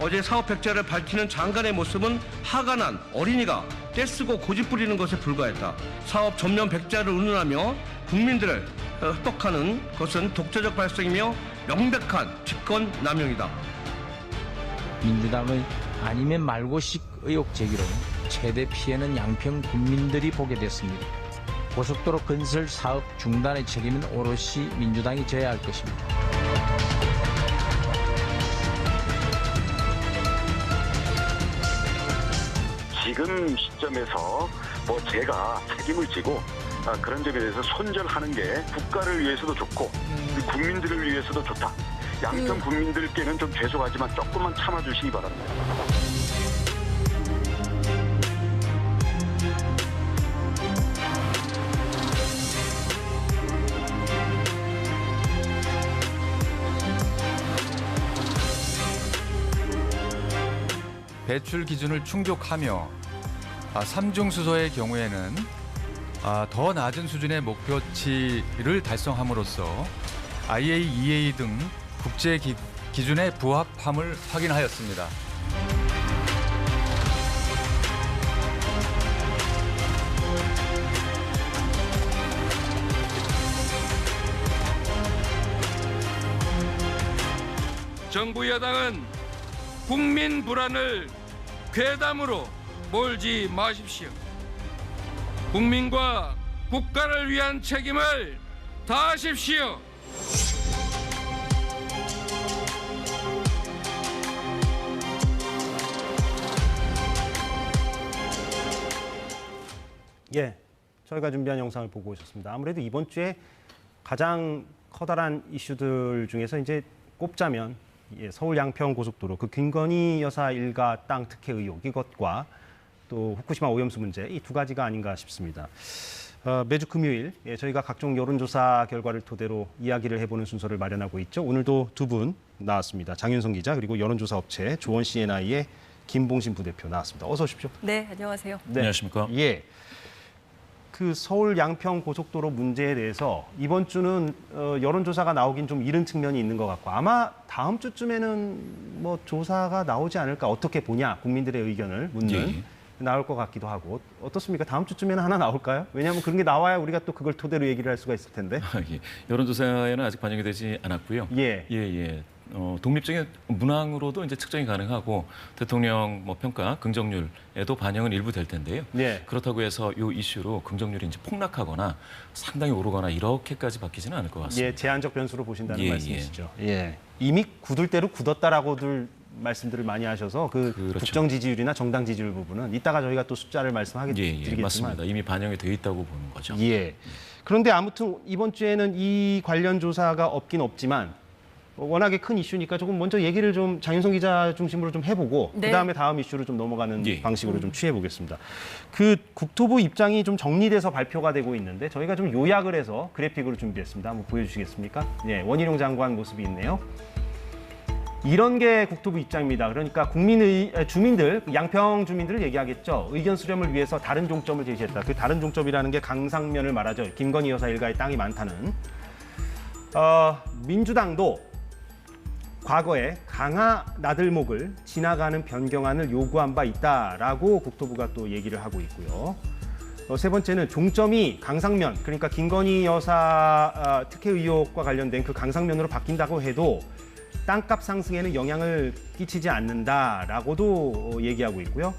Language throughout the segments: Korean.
어제 사업 백지화를 밝히는 장관의 모습은 화가 난 어린이가 떼쓰고 고집 부리는 것에 불과했다. 사업 전면 백지화를 운운하며 국민들을 흡박하는 것은 독재적 발상이며 명백한 직권 남용이다. 민주당의 아니면 말고식 의혹 제기로 최대 피해는 양평 국민들이 보게 됐습니다. 고속도로 건설 사업 중단의 책임은 오롯이 민주당이 져야 할 것입니다. 지금 시점에서 제가 책임을 지고 그런 점에 대해서 손절하는 게 국가를 위해서도 좋고 국민들을 위해서도 좋다. 양평 국민들께는 좀 죄송하지만 조금만 참아주시기 바랍니다. 배출 기준을 충족하며 3중 수소의 경우에는 더 낮은 수준의 목표치를 달성함으로써 IAEA 등 국제 기준에 부합함을 확인하였습니다. 정부 여당은 국민 불안을 괴담으로 몰지 마십시오. 국민과 국가를 위한 책임을 다하십시오. 예, 저희가 준비한 영상을 보고 오셨습니다. 아무래도 이번 주에 가장 커다란 이슈들 중에서 이제 꼽자면 서울 양평 고속도로 그 김건희 여사 일가 땅 특혜 의혹 이것과 또 후쿠시마 오염수 문제 이 두 가지가 아닌가 싶습니다. 매주 금요일 저희가 각종 여론조사 결과를 토대로 이야기를 해보는 순서를 마련하고 있죠. 오늘도 두 분 나왔습니다. 장윤성 기자 그리고 여론조사 업체 조원 CNI의 김봉신 부대표 나왔습니다. 어서 오십시오. 네, 안녕하세요. 네. 안녕하십니까? 예. 그 서울 양평 고속도로 문제에 대해서 이번 주는 여론조사가 나오긴 좀 이른 측면이 있는 것 같고 아마 다음 주쯤에는 뭐 조사가 나오지 않을까 어떻게 보냐 국민들의 의견을 묻는 예. 나올 것 같기도 하고 어떻습니까? 다음 주쯤에는 하나 나올까요? 왜냐하면 그런 게 나와야 우리가 또 그걸 토대로 얘기를 할 수가 있을 텐데. 예. 여론조사에는 아직 반영이 되지 않았고요. 예. 예. 독립적인 문항으로도 이제 측정이 가능하고 대통령 평가 긍정률에도 반영은 일부 될 텐데요. 예. 그렇다고 해서 이 이슈로 긍정률이 이제 폭락하거나 상당히 오르거나 이렇게까지 바뀌지는 않을 것 같습니다. 예, 제한적 변수로 보신다는 예, 말씀이시죠. 예. 이미 굳을 대로 굳었다라고들 말씀들을 많이 하셔서 그렇죠. 국정 지지율이나 정당 지지율 부분은 이따가 저희가 또 숫자를 말씀하겠지만 예, 맞습니다. 이미 반영이 돼 있다고 보는 거죠. 예. 그런데 아무튼 이번 주에는 이 관련 조사가 없긴 없지만 워낙에 큰 이슈니까 조금 먼저 얘기를 좀 장윤성 기자 중심으로 좀 해보고 네. 그다음에 다음 이슈로 좀 넘어가는 예. 방식으로 좀 취해보겠습니다. 그 국토부 입장이 좀 정리돼서 발표가 되고 있는데 저희가 좀 요약을 해서 그래픽으로 준비했습니다. 한번 보여주시겠습니까? 예, 원희룡 장관 모습이 있네요. 이런 게 국토부 입장입니다. 그러니까 주민들, 양평 주민들을 얘기하겠죠. 의견 수렴을 위해서 다른 종점을 제시했다. 그 다른 종점이라는 게 강상면을 말하죠. 김건희 여사 일가의 땅이 많다는. 민주당도 과거에 강화 나들목을 지나가는 변경안을 요구한 바 있다라고 국토부가 또 얘기를 하고 있고요. 세 번째는 종점이 강상면, 그러니까 김건희 여사 특혜 의혹과 관련된 그 강상면으로 바뀐다고 해도 땅값 상승에는 영향을 끼치지 않는다라고도 얘기하고 있고요.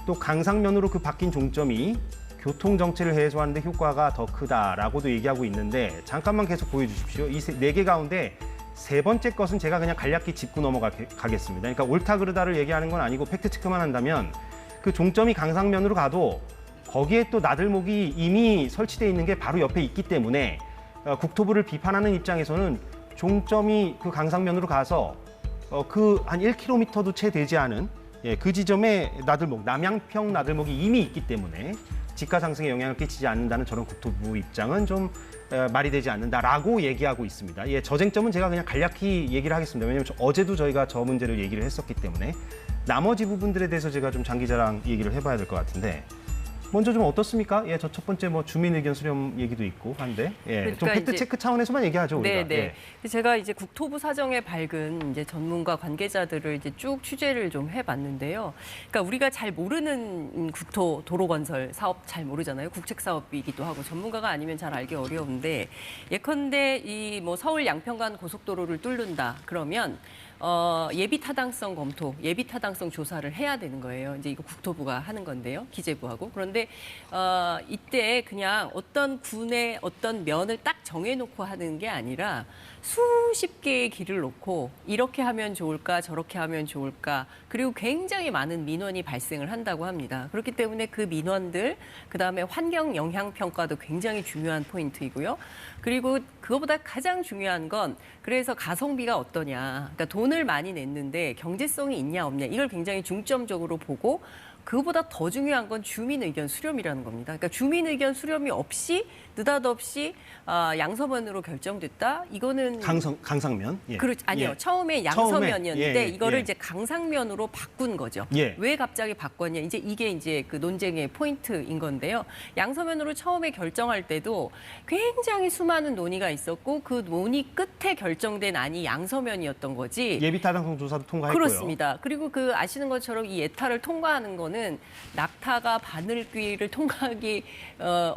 또 강상면으로 그 바뀐 종점이 교통 정체를 해소하는 데 효과가 더 크다라고도 얘기하고 있는데 잠깐만 계속 보여주십시오. 이 네 개 가운데 세 번째 것은 제가 그냥 간략히 짚고 넘어가겠습니다. 그러니까 옳다 그르다를 얘기하는 건 아니고 팩트체크만 한다면 그 종점이 강상면으로 가도 거기에 또 나들목이 이미 설치되어 있는 게 바로 옆에 있기 때문에 국토부를 비판하는 입장에서는 종점이 그 강상면으로 가서 그 한 1km도 채 되지 않은 그 지점에 나들목, 남양평 나들목이 이미 있기 때문에 집가 상승에 영향을 끼치지 않는다는 저런 국토부 입장은 좀 말이 되지 않는다라고 얘기하고 있습니다. 예, 저쟁점은 제가 그냥 간략히 얘기를 하겠습니다. 왜냐하면 어제도 저희가 저 문제를 얘기를 했었기 때문에 나머지 부분들에 대해서 제가 좀 장기자랑 얘기를 해봐야 될 것 같은데 먼저 좀 어떻습니까? 예, 저 첫 번째 뭐 주민 의견 수렴 얘기도 있고 한데, 예, 좀 그러니까 팩트 이제- 체크 차원에서만 얘기하죠 우리가. 네. 예. 제가 이제 국토부 사정에 밝은 이제 전문가 관계자들을 이제 쭉 취재를 좀 해봤는데요. 그러니까 우리가 잘 모르는 국토 도로 건설 사업 잘 모르잖아요. 국책 사업이기도 하고 전문가가 아니면 잘 알기 어려운데 예컨대 이 뭐 서울 양평간 고속도로를 뚫는다 그러면 예비 타당성 검토, 예비 타당성 조사를 해야 되는 거예요. 이제 이거 국토부가 하는 건데요. 기재부하고. 그런데 이때 그냥 어떤 군의 어떤 면을 딱 정해놓고 하는 게 아니라 수십 개의 길을 놓고 이렇게 하면 좋을까 저렇게 하면 좋을까 그리고 굉장히 많은 민원이 발생을 한다고 합니다. 그렇기 때문에 그 민원들 그다음에 환경 영향 평가도 굉장히 중요한 포인트이고요. 그리고 그거보다 가장 중요한 건 그래서 가성비가 어떠냐. 그러니까 돈을 많이 냈는데 경제성이 있냐 없냐 이걸 굉장히 중점적으로 보고 그거보다 더 중요한 건 주민 의견 수렴이라는 겁니다. 그러니까 주민 의견 수렴이 없이 느닷없이 양서면으로 결정됐다. 이거는 강상면. 예. 아니요. 예. 처음에 양서면이었는데 처음에, 예, 이거를 예. 이제 강상면으로 바꾼 거죠. 예. 왜 갑자기 바꿨냐? 이게 이제 그 논쟁의 포인트인 건데요. 양서면으로 처음에 결정할 때도 굉장히 수많은 논의가 있었고 그 논의 끝에 결정된 안이 양서면이었던 거지. 예비 타당성 조사도 통과했고요. 그렇습니다. 그리고 그 아시는 것처럼 이 예타를 통과하는 거는 낙타가 바늘귀를 통과하기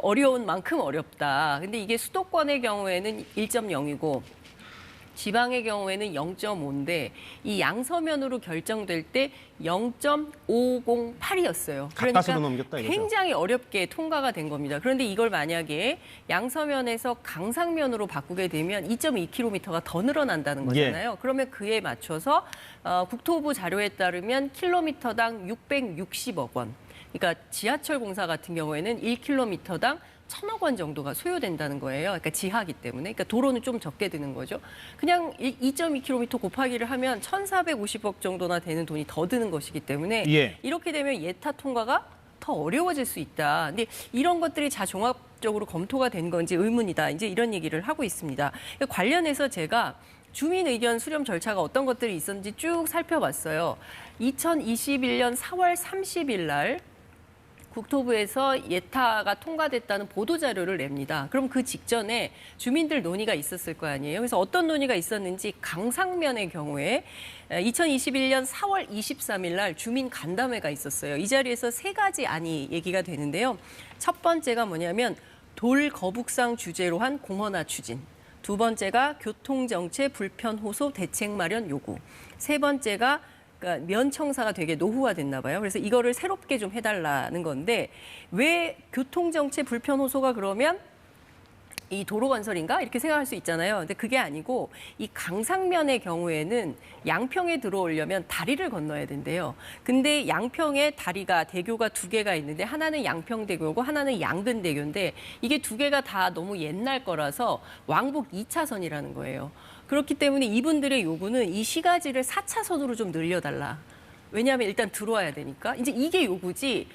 어려운 만큼 어렵다. 근데 이게 수도권의 경우에는 1.0이고 지방의 경우에는 0.5인데 이 양서면으로 결정될 때 0.508이었어요. 가까스로 넘겼다 이거죠. 굉장히 어렵게 통과가 된 겁니다. 그런데 이걸 만약에 양서면에서 강상면으로 바꾸게 되면 2.2km가 더 늘어난다는 거잖아요. 그러면 그에 맞춰서 국토부 자료에 따르면 킬로미터당 660억 원. 그러니까 지하철 공사 같은 경우에는 1km당 1,000억 원 정도가 소요된다는 거예요. 그러니까 지하기 때문에. 그러니까 도로는 좀 적게 드는 거죠. 그냥 2.2km 곱하기를 하면 1,450억 정도나 되는 돈이 더 드는 것이기 때문에 예. 이렇게 되면 예타 통과가 더 어려워질 수 있다. 근데 이런 것들이 다 종합적으로 검토가 된 건지 의문이다. 이제 이런 얘기를 하고 있습니다. 관련해서 제가 주민 의견 수렴 절차가 어떤 것들이 있었는지 쭉 살펴봤어요. 2021년 4월 30일 날 국토부에서 예타가 통과됐다는 보도자료를 냅니다. 그럼 그 직전에 주민들 논의가 있었을 거 아니에요. 그래서 어떤 논의가 있었는지 강상면의 경우에 2021년 4월 23일 날 주민 간담회가 있었어요. 이 자리에서 세 가지 안이 얘기가 되는데요. 첫 번째가 뭐냐면 돌 거북상 주제로 한 공원화 추진. 두 번째가 교통정체 불편 호소 대책 마련 요구. 세 번째가 그러니까 면청사가 되게 노후화됐나 봐요. 그래서 이거를 새롭게 좀 해달라는 건데 왜 교통정체 불편 호소가 그러면 이 도로 건설인가? 이렇게 생각할 수 있잖아요. 근데 그게 아니고 이 강상면의 경우에는 양평에 들어오려면 다리를 건너야 된대요. 근데 양평에 다리가 대교가 두 개가 있는데 하나는 양평대교고 하나는 양근대교인데 이게 두 개가 다 너무 옛날 거라서 왕복 2차선이라는 거예요. 그렇기 때문에 이분들의 요구는 이 시가지를 4차선으로 좀 늘려달라. 왜냐하면 일단 들어와야 되니까. 이제 이게 요구지.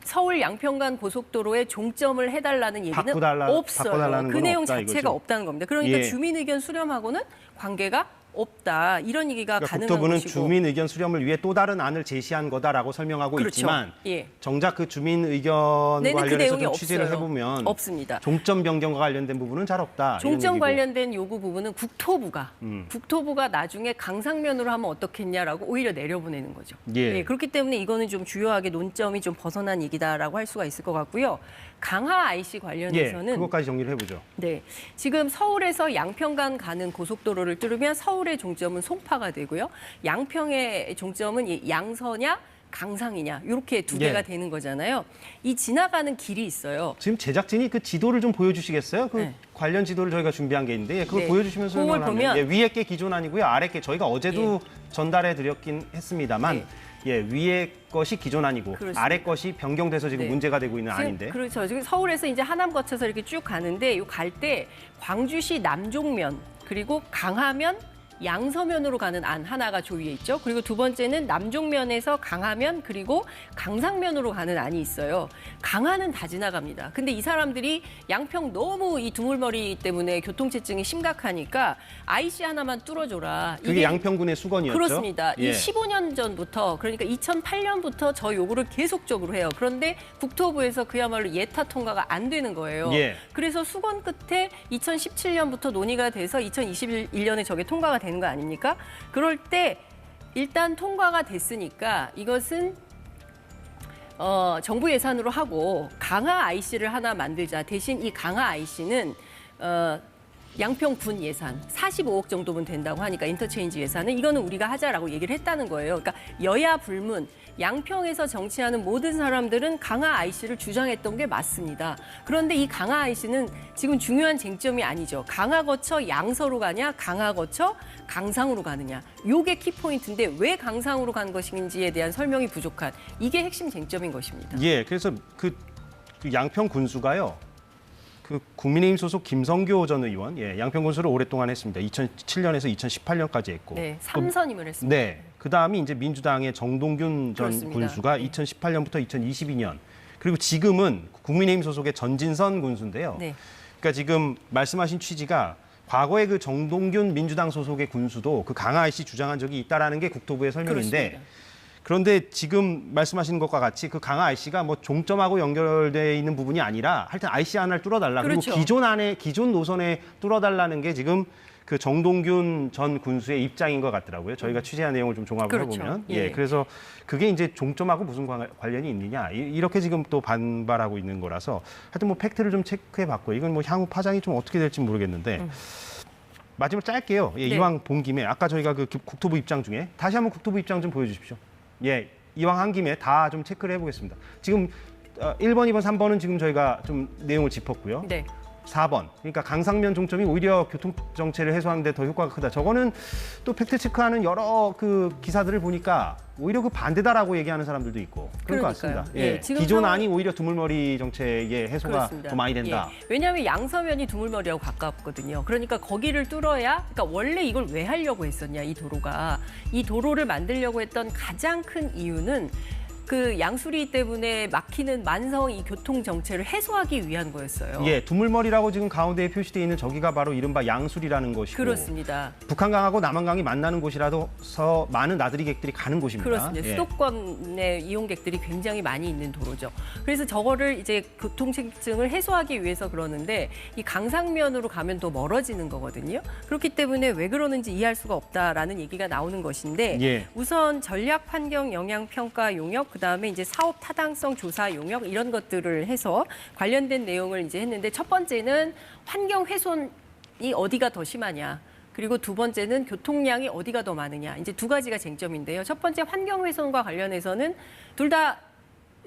서울 양평간 고속도로에 종점을 해달라는 얘기는 없어요. 바꿔달라는 그 내용 없다, 자체가 이거죠. 없다는 겁니다. 그러니까 예. 주민 의견 수렴하고는 관계가 없다. 이런 얘기가 그러니까 가능한 국토부는 것이고. 주민 의견 수렴을 위해 또 다른 안을 제시한 거다라고 설명하고 그렇죠. 있지만 예. 정작 그 주민 의견과 네네, 그 관련해서 내용이 좀 취재를 없어요. 해보면 없습니다. 종점 변경과 관련된 부분은 잘 없다. 이런 종점 얘기고. 관련된 요구 부분은 국토부가 나중에 강상면으로 하면 어떻겠냐라고 오히려 내려보내는 거죠. 예. 그렇기 때문에 이거는 좀 주요하게 논점이 좀 벗어난 얘기다라고 할 수가 있을 것 같고요. 강하 IC 예, 관련해서는 그것까지 정리를 해보죠. 네, 지금 서울에서 양평간 가는 고속도로를 뚫으면 서울의 종점은 송파가 되고요. 양평의 종점은 이 양서냐 강상이냐 이렇게 두 개가 예. 되는 거잖아요. 이 지나가는 길이 있어요. 지금 제작진이 그 지도를 좀 보여주시겠어요? 그 네. 관련 지도를 저희가 준비한 게 있는데 그걸 네. 보여주시면서 그걸 설명을 보면- 하면 위에 게 기존 아니고요. 아래 게 저희가 어제도 전달해 드렸긴 했습니다만 네. 위에 것이 기존 아니고 그렇습니다. 아래 것이 변경돼서 지금 네. 문제가 되고 있는 지금 아닌데. 그렇죠. 지금 서울에서 이제 하남 거쳐서 이렇게 쭉 가는데 갈 때 광주시 남종면 그리고 강하면 양서면으로 가는 안 하나가 조위에 있죠. 그리고 두 번째는 남종면에서 강하면 그리고 강상면으로 가는 안이 있어요. 강하는 다 지나갑니다. 근데 이 사람들이 양평 너무 이 두물머리 때문에 교통체증이 심각하니까 IC 하나만 뚫어줘라. 그게 이게 양평군의 수건이었죠. 그렇습니다. 예. 이 15년 전부터 그러니까 2008년부터 저 요구를 계속적으로 해요. 그런데 국토부에서 그야말로 예타 통과가 안 되는 거예요. 예. 그래서 수건 끝에 2017년부터 논의가 돼서 2021년에 저게 통과가 되는 거 아닙니까? 그럴 때 일단 통과가 됐으니까 이것은 정부 예산으로 하고 강화 IC를 하나 만들자. 대신 이 강화 IC는 양평군 예산 45억 정도면 된다고 하니까 인터체인지 예산은 이거는 우리가 하자라고 얘기를 했다는 거예요. 그러니까 여야 불문 양평에서 정치하는 모든 사람들은 강화 IC를 주장했던 게 맞습니다. 그런데 이 강화 IC는 지금 중요한 쟁점이 아니죠. 강화 거쳐 양서로 가냐, 강화 거쳐 강상으로 가느냐. 요게 키포인트인데 왜 강상으로 간 것인지에 대한 설명이 부족한 이게 핵심 쟁점인 것입니다. 예, 그래서 그 양평 군수가요. 그 국민의힘 소속 김성교 전 의원, 예, 양평 군수를 오랫동안 했습니다. 2007년에서 2018년까지 했고. 네, 3선임을 했습니다. 네, 그 다음이 이제 민주당의 정동균 전 그렇습니다. 군수가 2018년부터 2022년 그리고 지금은 국민의힘 소속의 전진선 군수인데요. 네. 그러니까 지금 말씀하신 취지가 과거에 그 정동균 민주당 소속의 군수도 그 강화 IC 주장한 적이 있다라는 게 국토부의 설명인데. 그렇습니다. 그런데 지금 말씀하시는 것과 같이 그 강화 IC가 뭐 종점하고 연결돼 있는 부분이 아니라 하여튼 IC 하나를 뚫어달라. 그렇죠. 그리고 기존 노선에 뚫어달라는 게 지금 그 정동균 전 군수의 입장인 것 같더라고요. 저희가 취재한 내용을 좀 종합을 그렇죠. 해보면. 예. 그래서 그게 이제 종점하고 무슨 관련이 있느냐. 이렇게 지금 또 반발하고 있는 거라서 하여튼 뭐 팩트를 좀 체크해봤고 이건 뭐 향후 파장이 좀 어떻게 될지 모르겠는데 마지막 짧게요. 예, 네. 이왕 본 김에 아까 저희가 그 국토부 입장 중에 다시 한번 국토부 입장 좀 보여주십시오. 예, 이왕 한 김에 다 좀 체크를 해보겠습니다. 지금 1번, 2번, 3번은 지금 저희가 좀 내용을 짚었고요. 네. 4번, 그러니까 강상면 종점이 오히려 교통정체를 해소하는 데 더 효과가 크다. 저거는 또 팩트체크하는 여러 그 기사들을 보니까 오히려 그 반대다라고 얘기하는 사람들도 있고 그럴 것 그러니까요. 같습니다. 예, 예, 지금 기존 상황- 안이 오히려 두물머리 정책의 해소가 그렇습니다. 더 많이 된다. 예. 왜냐하면 양서면이 두물머리하고 가깝거든요. 그러니까 거기를 뚫어야, 그러니까 원래 이걸 왜 하려고 했었냐, 이 도로가. 이 도로를 만들려고 했던 가장 큰 이유는 그 양수리 때문에 막히는 만성 이 교통 정체를 해소하기 위한 거였어요. 예, 두물머리라고 지금 가운데에 표시되어 있는 저기가 바로 이른바 양수리라는 것이고 그렇습니다. 북한강하고 남한강이 만나는 곳이라서 많은 나들이 객들이 가는 곳입니다. 그렇습니다. 예. 수도권의 이용객들이 굉장히 많이 있는 도로죠. 그래서 저거를 이제 교통체증을 해소하기 위해서 그러는데 이 강상면으로 가면 더 멀어지는 거거든요. 그렇기 때문에 왜 그러는지 이해할 수가 없다라는 얘기가 나오는 것인데 예. 우선 전략 환경 영향 평가 용역 그다음에 이제 사업 타당성 조사 용역 이런 것들을 해서 관련된 내용을 이제 했는데 첫 번째는 환경 훼손이 어디가 더 심하냐. 그리고 두 번째는 교통량이 어디가 더 많으냐. 이제 두 가지가 쟁점인데요. 첫 번째 환경 훼손과 관련해서는 둘 다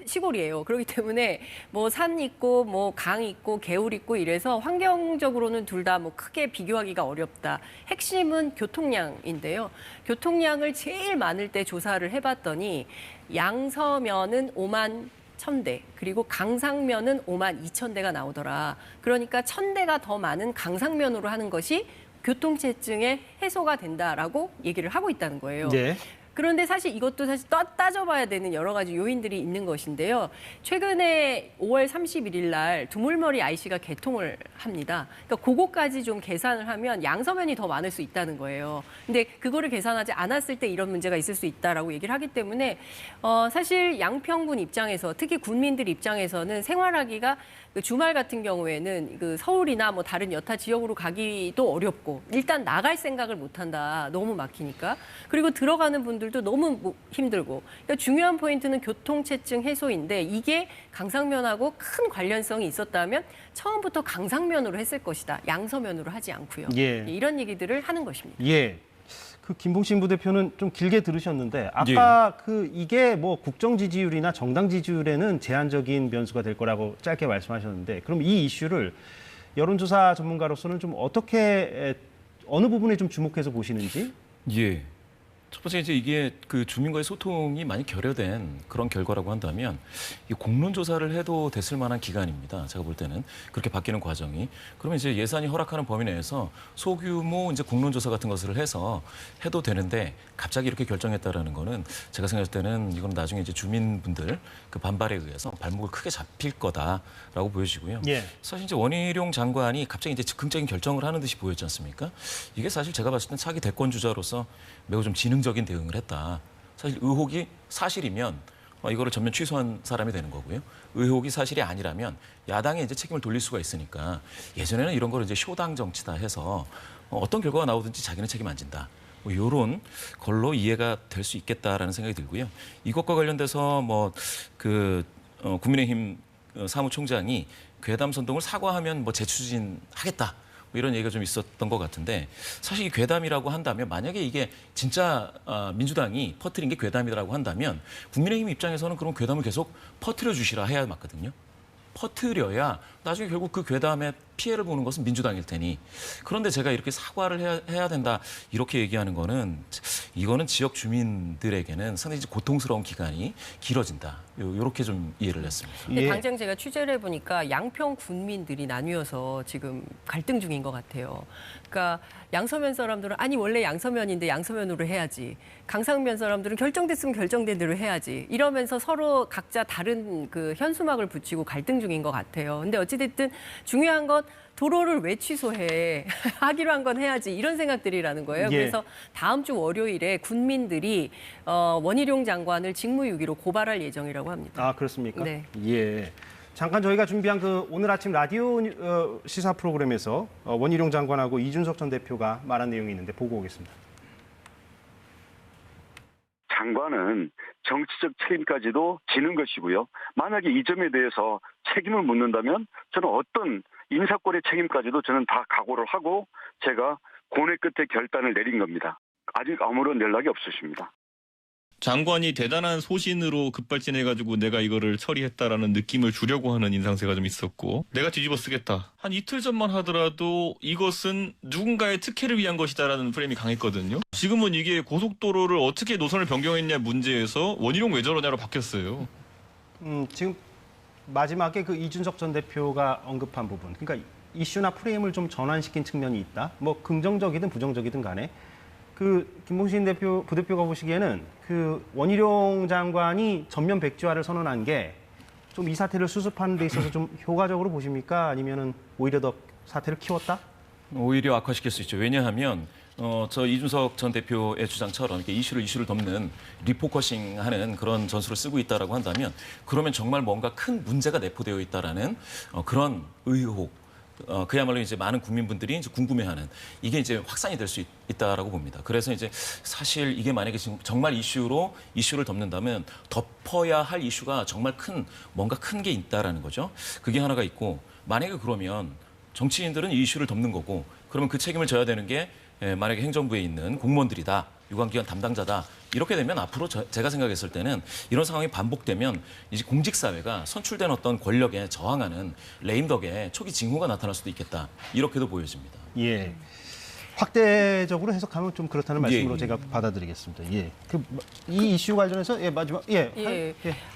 시골이에요. 그렇기 때문에 뭐 산 있고 뭐 강 있고 개울 있고 이래서 환경적으로는 둘 다 뭐 크게 비교하기가 어렵다. 핵심은 교통량인데요. 교통량을 제일 많을 때 조사를 해봤더니 양서면은 5만 1,000대 그리고 강상면은 5만 2,000대가 나오더라. 그러니까 1,000대가 더 많은 강상면으로 하는 것이 교통체증의 해소가 된다라고 얘기를 하고 있다는 거예요. 예. 그런데 사실 이것도 사실 따져봐야 되는 여러 가지 요인들이 있는 것인데요. 최근에 5월 31일 날 두물머리 IC가 개통을 합니다. 그러니까 그거까지 좀 계산을 하면 양서면이 더 많을 수 있다는 거예요. 근데 그거를 계산하지 않았을 때 이런 문제가 있을 수 있다라고 얘기를 하기 때문에 사실 양평군 입장에서 특히 군민들 입장에서는 생활하기가 그 주말 같은 경우에는 그 서울이나 뭐 다른 여타 지역으로 가기도 어렵고 일단 나갈 생각을 못한다. 너무 막히니까. 그리고 들어가는 분들도 너무 힘들고. 그러니까 중요한 포인트는 교통체증 해소인데 이게 강상면하고 큰 관련성이 있었다면 처음부터 강상면으로 했을 것이다. 양서면으로 하지 않고요. 예. 이런 얘기들을 하는 것입니다. 예. 그 김봉신 부대표는 좀 길게 들으셨는데 아까 그 이게 뭐 국정 지지율이나 정당 지지율에는 제한적인 변수가 될 거라고 짧게 말씀하셨는데 그럼 이 이슈를 여론조사 전문가로서는 좀 어떻게 어느 부분에 좀 주목해서 보시는지? 예. 첫 번째 이제 이게 그 주민과의 소통이 많이 결여된 그런 결과라고 한다면 이 공론 조사를 해도 됐을 만한 기간입니다. 제가 볼 때는 그렇게 바뀌는 과정이 그러면 이제 예산이 허락하는 범위 내에서 소규모 이제 공론 조사 같은 것을 해서 해도 되는데 갑자기 이렇게 결정했다라는 거는 제가 생각할 때는 이건 나중에 이제 주민분들 그 반발에 의해서 발목을 크게 잡힐 거다라고 보여지고요. 예. 사실 이제 원희룡 장관이 갑자기 이제 즉흥적인 결정을 하는 듯이 보였지 않습니까? 이게 사실 제가 봤을 땐 차기 대권 주자로서 매우 좀 지능적인 대응을 했다. 사실 의혹이 사실이면 이거를 전면 취소한 사람이 되는 거고요. 의혹이 사실이 아니라면 야당에 이제 책임을 돌릴 수가 있으니까 예전에는 이런 걸 이제 쇼당 정치다 해서 어떤 결과가 나오든지 자기는 책임 안 진다. 이런 걸로 이해가 될 수 있겠다라는 생각이 들고요. 이것과 관련돼서 국민의힘 사무총장이 괴담 선동을 사과하면 재추진하겠다. 이런 얘기가 좀 있었던 것 같은데 사실 이 괴담이라고 한다면 만약에 이게 진짜 민주당이 퍼뜨린 게 괴담이라고 한다면 국민의힘 입장에서는 그런 괴담을 계속 퍼뜨려 주시라 해야 맞거든요. 퍼뜨려야 나중에 결국 그 괴담에 피해를 보는 것은 민주당일 테니 그런데 제가 이렇게 사과를 해야 된다 이렇게 얘기하는 거는 이거는 지역 주민들에게는 상당히 고통스러운 기간이 길어진다. 이렇게 좀 이해를 했습니다. 근데 예. 당장 제가 취재를 해보니까 양평 군민들이 나뉘어서 지금 갈등 중인 것 같아요. 그러니까 양서면 사람들은 아니 원래 양서면인데 양서면으로 해야지. 강상면 사람들은 결정됐으면 결정된 대로 해야지. 이러면서 서로 각자 다른 그 현수막을 붙이고 갈등 중인 것 같아요. 근데 어찌됐든 중요한 건 도로를 왜 취소해? 하기로 한 건 해야지. 이런 생각들이라는 거예요. 예. 그래서 다음 주 월요일에 군민들이 원희룡 장관을 직무유기로 고발할 예정이라고 합니다. 아, 그렇습니까? 네. 예. 잠깐 저희가 준비한 그 오늘 아침 라디오 시사 프로그램에서 원희룡 장관하고 이준석 전 대표가 말한 내용이 있는데 보고 오겠습니다. 장관은 정치적 책임까지도 지는 것이고요. 만약에 이 점에 대해서 책임을 묻는다면 저는 어떤 인사권의 책임까지도 저는 다 각오를 하고 제가 고뇌 끝에 결단을 내린 겁니다. 아직 아무런 연락이 없으십니다. 장관이 대단한 소신으로 급발진해가지고 내가 이거를 처리했다라는 느낌을 주려고 하는 인상세가 좀 있었고 내가 뒤집어 쓰겠다. 한 이틀 전만 하더라도 이것은 누군가의 특혜를 위한 것이다라는 프레임이 강했거든요. 지금은 이게 고속도로를 어떻게 노선을 변경했냐 문제에서 원희룡 왜 저러냐로 바뀌었어요. 지금 마지막에 그 이준석 전 대표가 언급한 부분, 그러니까 이슈나 프레임을 좀 전환시킨 측면이 있다. 뭐 긍정적이든 부정적이든 간에 그 김봉신 부대표가 보시기에는 그 원희룡 장관이 전면 백지화를 선언한 게 좀 이 사태를 수습하는 데 있어서 좀 효과적으로 보십니까? 아니면은 오히려 더 사태를 키웠다? 오히려 악화시킬 수 있죠. 왜냐하면 저 이준석 전 대표의 주장처럼 이렇게 이슈를 덮는 리포커싱하는 그런 전술을 쓰고 있다라고 한다면 그러면 정말 뭔가 큰 문제가 내포되어 있다라는 그런 의혹. 그야말로 이제 많은 국민분들이 이제 궁금해하는 이게 이제 확산이 될 수 있다라고 봅니다. 그래서 이제 사실 이게 만약에 지금 정말 이슈를 덮는다면 덮어야 할 이슈가 정말 뭔가 큰 게 있다라는 거죠. 그게 하나가 있고 만약에 그러면 정치인들은 이 이슈를 덮는 거고 그러면 그 책임을 져야 되는 게 만약에 행정부에 있는 공무원들이다. 유관기관 담당자다. 이렇게 되면 앞으로 제가 생각했을 때는 이런 상황이 반복되면 이제 공직사회가 선출된 어떤 권력에 저항하는 레임덕에 초기 징후가 나타날 수도 있겠다. 이렇게도 보여집니다. 예. 확대적으로 해석하면 좀 그렇다는 말씀으로 예. 제가 받아들이겠습니다. 예. 이 이슈 관련해서 마지막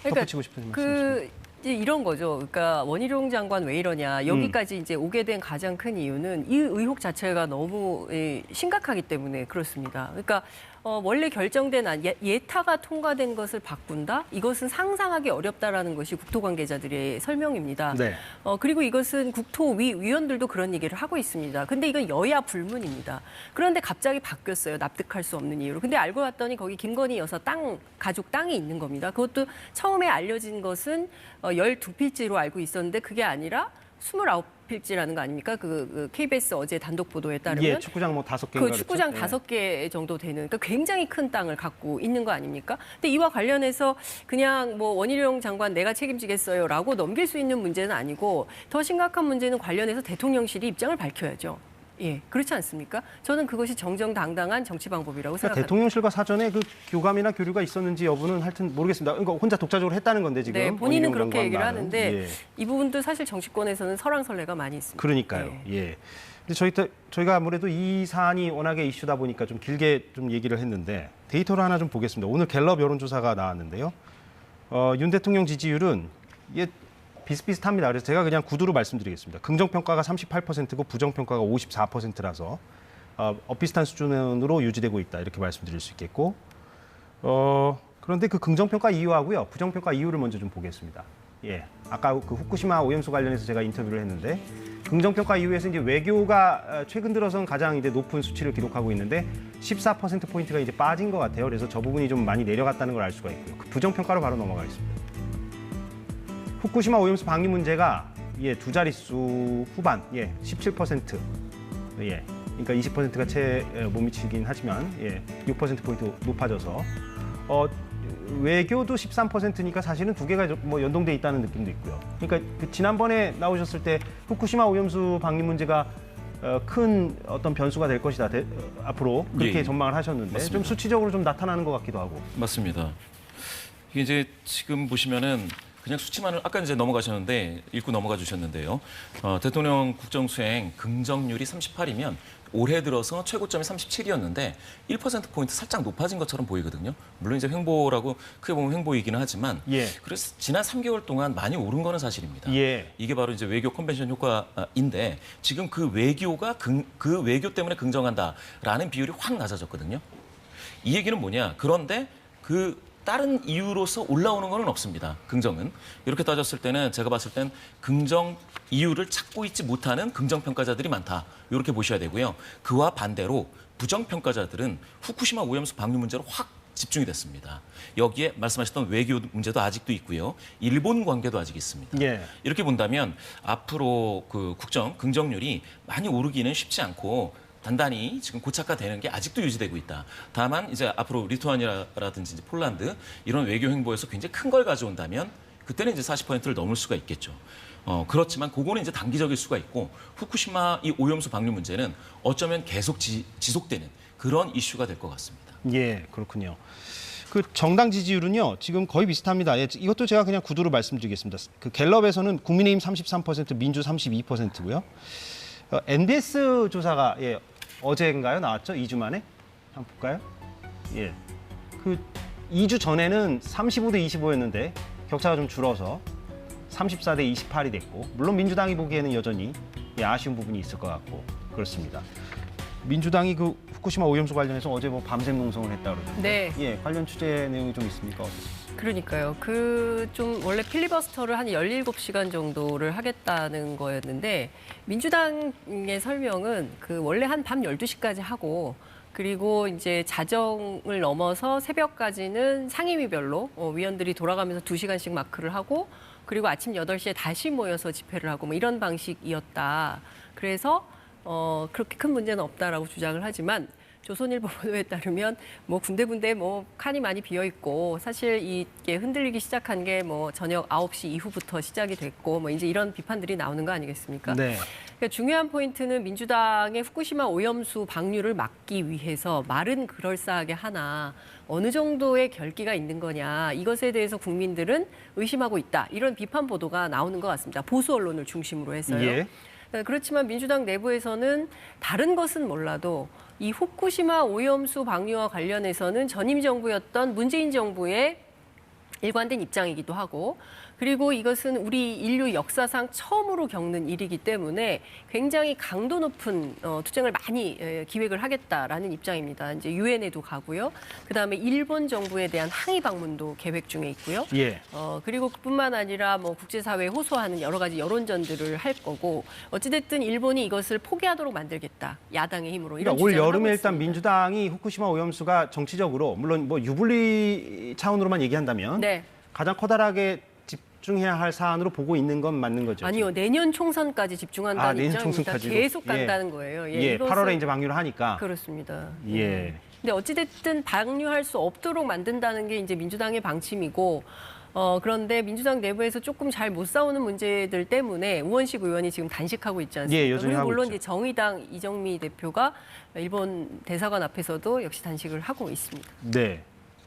덧붙이고 싶은 말씀. 이제 이런 거죠. 그러니까 원희룡 장관 왜 이러냐. 여기까지 이제 오게 된 가장 큰 이유는 이 의혹 자체가 너무 심각하기 때문에 그렇습니다. 그러니까 원래 결정된 예타가 통과된 것을 바꾼다? 이것은 상상하기 어렵다라는 것이 국토 관계자들의 설명입니다. 네. 그리고 이것은 국토위 위원들도 그런 얘기를 하고 있습니다. 근데 이건 여야 불문입니다. 그런데 갑자기 바뀌었어요. 납득할 수 없는 이유로. 근데 알고 봤더니 거기 김건희 여사 가족 땅이 있는 겁니다. 그것도 처음에 알려진 것은 12필지로 알고 있었는데 그게 아니라 29필지라는 거 아닙니까? 그 KBS 어제 단독 보도에 따르면 예, 축구장 뭐 5개. 그 축구장 5개 정도 되는 그러니까 굉장히 큰 땅을 갖고 있는 거 아닙니까? 근데 이와 관련해서 그냥 뭐 원희룡 장관 내가 책임지겠어요라고 넘길 수 있는 문제는 아니고 더 심각한 문제는 관련해서 대통령실이 입장을 밝혀야죠. 예, 그렇지 않습니까? 저는 그것이 정정당당한 정치 방법이라고 생각합니다. 대통령실과 사전에 그 교감이나 교류가 있었는지 여부는 하여튼 모르겠습니다. 그러니까 혼자 독자적으로 했다는 건데 지금. 네, 본인은 원희룡 그렇게 장관 얘기를 말은. 하는데 예. 이 부분도 사실 정치권에서는 설왕설래가 많이 있습니다. 그러니까요. 네. 예. 근데 저희가 아무래도 이 사안이 워낙에 이슈다 보니까 좀 길게 좀 얘기를 했는데 데이터를 하나 좀 보겠습니다. 오늘 갤럽 여론조사가 나왔는데요. 윤 대통령 지지율은 이게 비슷비슷합니다. 그래서 제가 그냥 구두로 말씀드리겠습니다. 긍정평가가 38%고 부정평가가 54%라서 비슷한 수준으로 유지되고 있다. 이렇게 말씀드릴 수 있겠고 그런데 그 긍정평가 이유하고요. 부정평가 이유를 먼저 좀 보겠습니다. 예, 아까 그 후쿠시마 오염수 관련해서 제가 인터뷰를 했는데 긍정평가 이후에서 이제 외교가 최근 들어서는 가장 이제 높은 수치를 기록하고 있는데 14%포인트가 이제 빠진 것 같아요. 그래서 저 부분이 좀 많이 내려갔다는 걸 알 수가 있고요. 그 부정평가로 바로 넘어가겠습니다. 후쿠시마 오염수 방류 문제가 두 자릿수 후반, 17%. 예. 그러니까 20%가 채 못 미치긴 하지만 6%포인트 높아져서 외교도 13%니까 사실은 두 개가 뭐 연동돼 있다는 느낌도 있고요. 그러니까 그 지난번에 나오셨을 때 후쿠시마 오염수 방류 문제가 큰 어떤 변수가 될 것이다. 앞으로 그렇게 전망을 하셨는데 맞습니다. 좀 수치적으로 좀 나타나는 것 같기도 하고. 맞습니다. 이게 이제 지금 보시면은 그냥 수치만을 아까 이제 넘어가셨는데 읽고 넘어가 주셨는데요. 대통령 국정수행 긍정률이 38이면 올해 들어서 최고점이 37이었는데 1%포인트 살짝 높아진 것처럼 보이거든요. 물론 이제 횡보라고 크게 보면 횡보이기는 하지만 그래서 지난 3개월 동안 많이 오른 거는 사실입니다. 이게 바로 이제 외교 컨벤션 효과인데 지금 그 외교가 그 외교 때문에 긍정한다라는 비율이 확 낮아졌거든요. 이 얘기는 뭐냐? 그런데 그 다른 이유로서 올라오는 건 없습니다. 긍정은. 이렇게 따졌을 때는 제가 봤을 땐 긍정 이유를 찾고 있지 못하는 긍정평가자들이 많다. 이렇게 보셔야 되고요. 그와 반대로 부정평가자들은 후쿠시마 오염수 방류 문제로 확 집중이 됐습니다. 여기에 말씀하셨던 외교 문제도 아직도 있고요. 일본 관계도 아직 있습니다. 이렇게 본다면 앞으로 그 국정 긍정률이 많이 오르기는 쉽지 않고 단단히 지금 고착화되는 게 아직도 유지되고 있다. 다만 이제 앞으로 리투아니아라든지 이제 폴란드 이런 외교 행보에서 굉장히 큰 걸 가져온다면 그때는 이제 40%를 넘을 수가 있겠죠. 그렇지만 그거는 이제 단기적일 수가 있고 후쿠시마 이 오염수 방류 문제는 어쩌면 계속 지속되는 그런 이슈가 될 것 같습니다. 예, 그렇군요. 그 정당 지지율은요 지금 거의 비슷합니다. 이것도 제가 그냥 구두로 말씀드리겠습니다. 그 갤럽에서는 국민의힘 33%, 민주 32%고요. NBS 조사가 어제인가요? 나왔죠? 2주 만에? 한번 볼까요? 그 2주 전에는 35대 25였는데 격차가 좀 줄어서 34대 28이 됐고 물론 민주당이 보기에는 여전히 아쉬운 부분이 있을 것 같고 그렇습니다. 민주당이 그 후쿠시마 오염수 관련해서 어제 뭐 밤샘 농성을 했다 그러던데. 네. 관련 취재 내용이 좀 있습니까? 그러니까요. 좀 원래 필리버스터를 한 17시간 정도를 하겠다는 거였는데 민주당의 설명은 그 원래 한 밤 12시까지 하고 그리고 이제 자정을 넘어서 새벽까지는 상임위별로 위원들이 돌아가면서 2시간씩 마크를 하고 그리고 아침 8시에 다시 모여서 집회를 하고 뭐 이런 방식이었다. 그래서 그렇게 큰 문제는 없다라고 주장을 하지만 조선일보 보도에 따르면 뭐 군데군데 뭐 칸이 많이 비어 있고 사실 이게 흔들리기 시작한 게 뭐 저녁 9시 이후부터 시작이 됐고 뭐 이제 이런 비판들이 나오는 거 아니겠습니까? 그러니까 중요한 포인트는 민주당의 후쿠시마 오염수 방류를 막기 위해서 말은 그럴싸하게 하나 어느 정도의 결기가 있는 거냐 이것에 대해서 국민들은 의심하고 있다 이런 비판 보도가 나오는 것 같습니다. 보수 언론을 중심으로 해서요. 그렇지만 민주당 내부에서는 다른 것은 몰라도 이 후쿠시마 오염수 방류와 관련해서는 전임 정부였던 문재인 정부의 일관된 입장이기도 하고 그리고 이것은 우리 인류 역사상 처음으로 겪는 일이기 때문에 굉장히 강도 높은 투쟁을 많이 기획을 하겠다라는 입장입니다. 이제 유엔에도 가고요. 그다음에 일본 정부에 대한 항의 방문도 계획 중에 있고요. 그리고 그뿐만 아니라 뭐 국제사회에 호소하는 여러 가지 여론전들을 할 거고 어찌됐든 일본이 이것을 포기하도록 만들겠다. 야당의 힘으로. 이런 그러니까 올 여름에 하고 일단 있습니다. 민주당이 후쿠시마 오염수가 정치적으로 물론 뭐 유불리 차원으로만 얘기한다면 가장 커다랗게 집중해야 할 사안으로 보고 있는 건 맞는 거죠? 아니요. 내년 총선까지 집중한다는 내년 입장입니다. 총선까지도? 계속 간다는 거예요. 이것은 8월에 이제 방류를 하니까. 그렇습니다. 근데 어찌됐든 방류할 수 없도록 만든다는 게 이제 민주당의 방침이고 그런데 민주당 내부에서 조금 잘 못 싸우는 문제들 때문에 우원식 의원이 지금 단식하고 있지 않습니까? 여전히 그리고 하고 물론 있죠. 이제 정의당 이정미 대표가 일본 대사관 앞에서도 역시 단식을 하고 있습니다.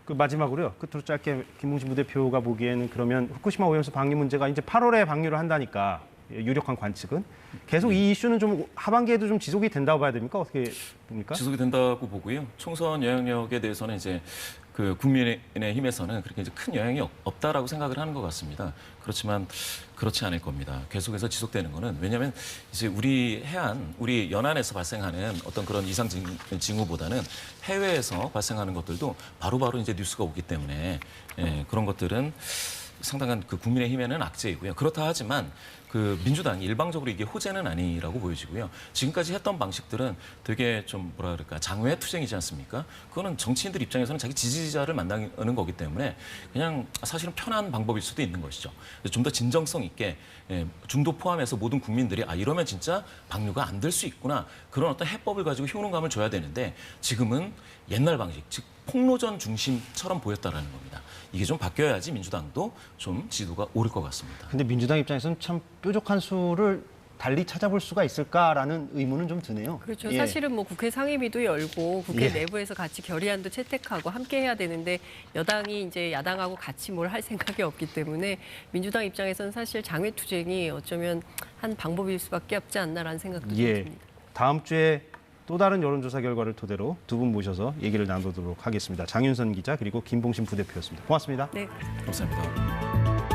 그 마지막으로요. 끝으로 짧게 김웅신 부대표가 보기에는 그러면 후쿠시마 오염수 방류 문제가 이제 8월에 방류를 한다니까 유력한 관측은 계속 이 이슈는 좀 하반기에도 좀 지속이 된다고 봐야 됩니까? 어떻게 봅니까? 지속이 된다고 보고요. 총선 영향력에 대해서는 이제 그 국민의힘에서는 그렇게 이제 큰 영향이 없다라고 생각을 하는 것 같습니다. 그렇지만 그렇지 않을 겁니다. 계속해서 지속되는 거는 왜냐하면 이제 우리 해안, 우리 연안에서 발생하는 어떤 그런 이상 징후보다는 해외에서 발생하는 것들도 바로바로 이제 뉴스가 오기 때문에 그런 것들은 상당한 그 국민의힘에는 악재이고요. 그렇다 하지만 그 민주당이 일방적으로 이게 호재는 아니라고 보여지고요. 지금까지 했던 방식들은 되게 좀 뭐라 그럴까 장외 투쟁이지 않습니까? 그거는 정치인들 입장에서는 자기 지지자를 만나는 거기 때문에 그냥 사실은 편한 방법일 수도 있는 것이죠. 좀 더 진정성 있게 중도 포함해서 모든 국민들이 이러면 진짜 방류가 안 될 수 있구나 그런 어떤 해법을 가지고 효능감을 줘야 되는데 지금은 옛날 방식 즉 폭로전 중심처럼 보였다라는 겁니다. 이게 좀 바뀌어야지 민주당도 좀 지도가 오를 것 같습니다. 근데 민주당 입장에서는 참 뾰족한 수를 달리 찾아볼 수가 있을까라는 의문은 좀 드네요. 그렇죠. 예. 사실은 뭐 국회 상임위도 열고 국회 예. 내부에서 같이 결의안도 채택하고 함께 해야 되는데 여당이 이제 야당하고 같이 뭘 할 생각이 없기 때문에 민주당 입장에서는 사실 장외 투쟁이 어쩌면 한 방법일 수밖에 없지 않나라는 생각도 좀 예. 듭니다. 다음 주에 또 다른 여론조사 결과를 토대로 두 분 모셔서 얘기를 나누도록 하겠습니다. 장윤선 기자 그리고 김봉신 부대표였습니다. 고맙습니다. 네. 감사합니다.